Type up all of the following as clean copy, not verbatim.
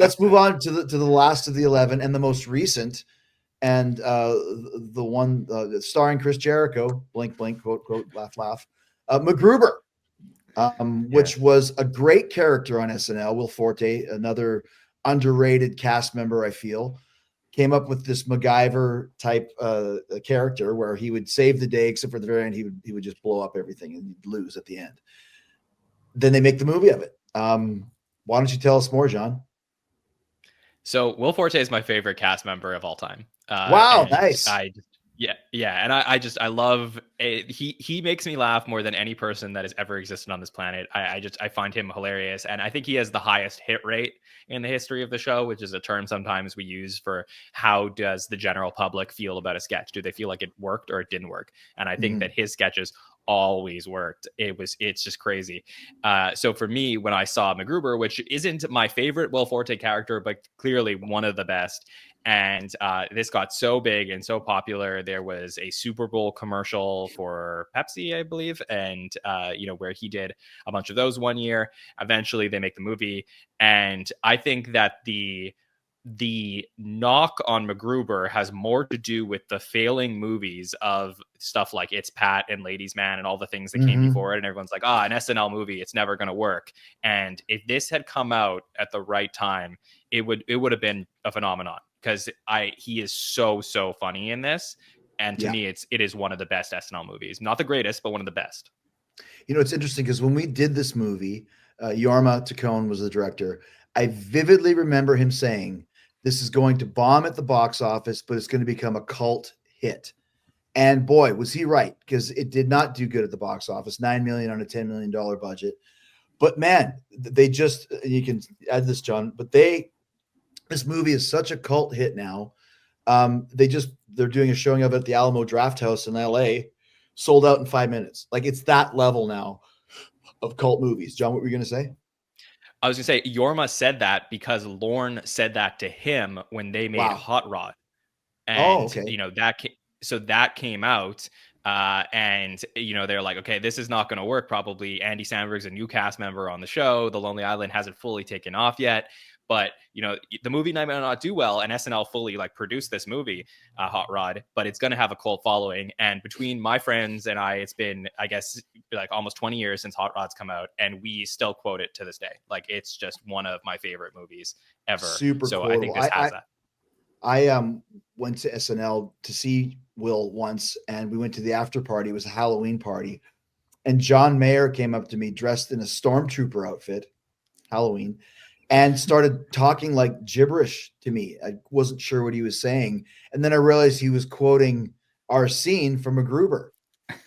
let's move on to the last of the 11 and the most recent, and the one starring Chris Jericho. Blink, blink, quote, quote, laugh, laugh. MacGruber, which was a great character on SNL. Will Forte, another underrated cast member, I feel, came up with this MacGyver type character where he would save the day, except for the very end, he would just blow up everything and he'd lose at the end. Then they make the movie of it. Why don't you tell us more, John? So Will Forte is my favorite cast member of all time. Wow, nice. And I love it. He makes me laugh more than any person that has ever existed on this planet. I find him hilarious, and I think he has the highest hit rate in the history of the show, which is a term sometimes we use for how does the general public feel about a sketch. Do they feel like it worked or it didn't work? And I think that his sketches always worked. It's just crazy. So for me, when I saw MacGruber, which isn't my favorite Will Forte character, but clearly one of the best, and this got so big and so popular, there was a Super Bowl commercial for Pepsi, I believe, and where he did a bunch of those one year. Eventually they make the movie, and I think that the knock on MacGruber has more to do with the failing movies of stuff like It's Pat and Ladies Man and all the things that came before it. And everyone's like, an SNL movie, it's never going to work. And if this had come out at the right time, it would have been a phenomenon, because he is so funny in this. And to me, it is one of the best SNL movies. Not the greatest, but one of the best. You know, it's interesting because when we did this movie, Jorma Taccone was the director. I vividly remember him saying, this is going to bomb at the box office, but it's going to become a cult hit. And boy, was he right, because it did not do good at the box office, $9 million on a $10 million budget. But man, they just, you can add this, John, but this movie is such a cult hit now. They're doing a showing of it at the Alamo Drafthouse in LA, sold out in 5 minutes. Like, it's that level now of cult movies. John, what were you going to say? I was going to say, Jorma said that because Lorne said that to him when they made Hot Rod. And, that came out. And, they're like, okay, this is not going to work. Probably Andy Samberg's a new cast member on the show. The Lonely Island hasn't fully taken off yet. But, the movie might not do well, and SNL fully produced this movie, Hot Rod, but it's going to have a cult following. And between my friends and I, it's been, I guess, almost 20 years since Hot Rod's come out, and we still quote it to this day. It's just one of my favorite movies ever. Super so cool. I think this has that. I went to SNL to see Will once, and we went to the after party. It was a Halloween party, and John Mayer came up to me dressed in a stormtrooper outfit, Halloween, and started talking like gibberish to me. I wasn't sure what he was saying. And then I realized he was quoting our scene from MacGruber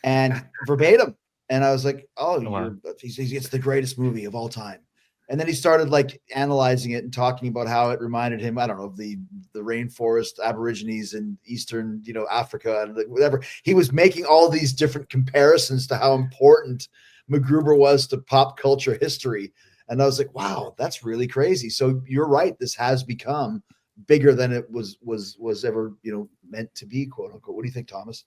and verbatim. And I was like, it's the greatest movie of all time. And then he started analyzing it and talking about how it reminded him, I don't know, of the rainforest Aborigines in Eastern, Africa and whatever. He was making all these different comparisons to how important MacGruber was to pop culture history. And I was like, wow, that's really crazy. So you're right. This has become bigger than it was ever, meant to be, quote unquote. What do you think, Thomas?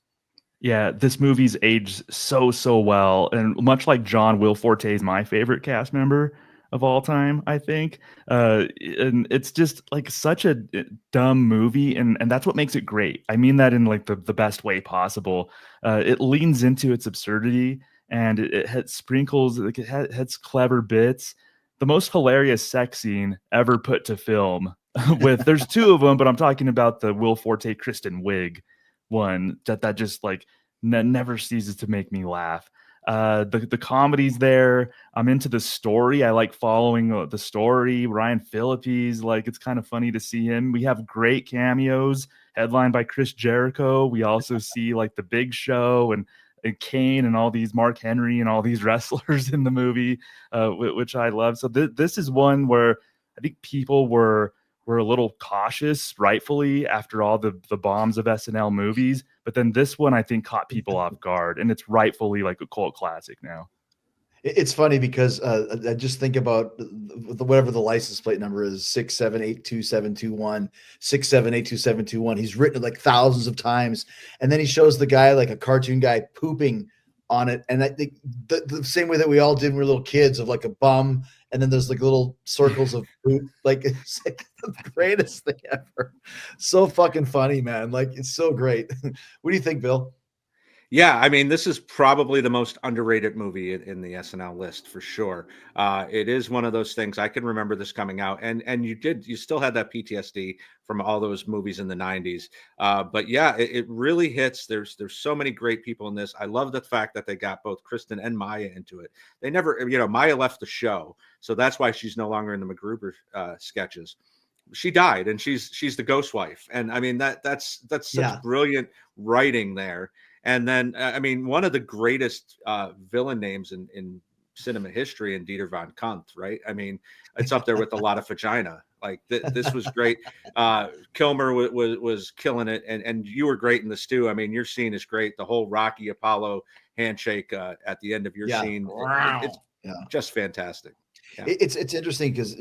Yeah, this movie's aged so well. And much like John, Will Forte is my favorite cast member of all time, I think. And it's just such a dumb movie. And that's what makes it great. I mean that in the best way possible. It leans into its absurdity, and it sprinkles, it has clever bits. The most hilarious sex scene ever put to film there's two of them, but I'm talking about the Will Forte Kristen Wiig one that just never ceases to make me laugh. The comedy's there. I'm into the story. I like following the story. Ryan Phillippe's it's kind of funny to see him. We have great cameos headlined by Chris Jericho. We also see the Big Show and Kane and all these Mark Henry and all these wrestlers in the movie, which I love. So this is one where I think people were a little cautious, rightfully, after all the bombs of SNL movies. But then this one, I think, caught people off guard, and it's rightfully a cult classic now. It's funny because I just think about whatever the license plate number is, 6782721, 6782721. He's written it thousands of times, and then he shows the guy a cartoon guy pooping on it, and I think the same way that we all did when we were little kids, of a bum and then there's like little circles of poop. Like it's like the greatest thing ever. So fucking funny, man. Like it's so great. What do you think, Bill? Yeah, I mean, this is probably the most underrated movie in the SNL list for sure. It is one of those things I can remember this coming out, and you still had that PTSD from all those movies in the '90s. But yeah, it really hits. There's so many great people in this. I love the fact that they got both Kristen and Maya into it. They never, Maya left the show, so that's why she's no longer in the MacGruber sketches. She died, and she's the ghost wife, and I mean that's such brilliant writing there. And then, I mean, one of the greatest villain names in cinema history, and Dieter von Kunt, right? I mean, it's up there with a lot of vagina. Like this was great. Kilmer was killing it, and you were great in this too. I mean, your scene is great. The whole Rocky Apollo handshake at the end of your scene, it's just fantastic. Yeah. It's interesting because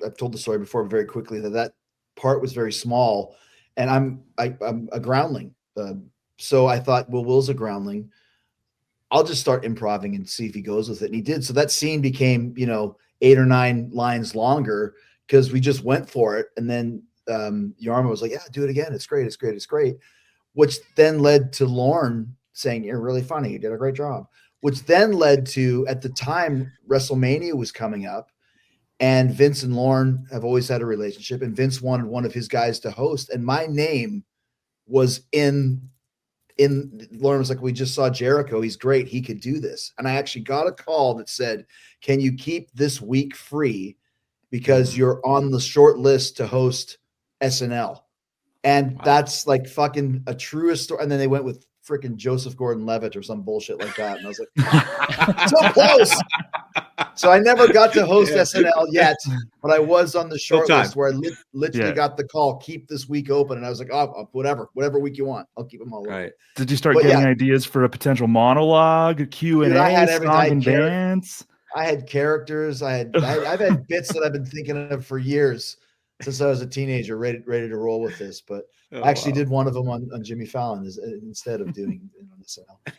I've told the story before very quickly that part was very small, and I'm a groundling. So I thought, well, Will's a groundling. I'll just start improvising and see if he goes with it. And he did. So that scene became, 8 or 9 lines longer because we just went for it. And then Yarma was like, yeah, do it again. It's great. It's great. It's great. Which then led to Lorne saying, you're really funny. You did a great job. Which then led to, at the time, WrestleMania was coming up. And Vince and Lorne have always had a relationship. And Vince wanted one of his guys to host. And my name was in Lauren was like, we just saw Jericho. He's great. He could do this. And I actually got a call that said, can you keep this week free because you're on the short list to host SNL? And that's like fucking a truest story. And then they went with freaking Joseph Gordon-Levitt or some bullshit like that. And I was like, so close. So I never got to host SNL yet, but I was on the short list where I literally got the call, keep this week open. And I was like, oh, whatever week you want. I'll keep them all open. Did you start getting ideas for a potential monologue, Q&A, song and dance? I had characters. I've had bits that I've been thinking of for years since I was a teenager, ready to roll with this. But I actually did one of them on Jimmy Fallon instead of doing it on SNL.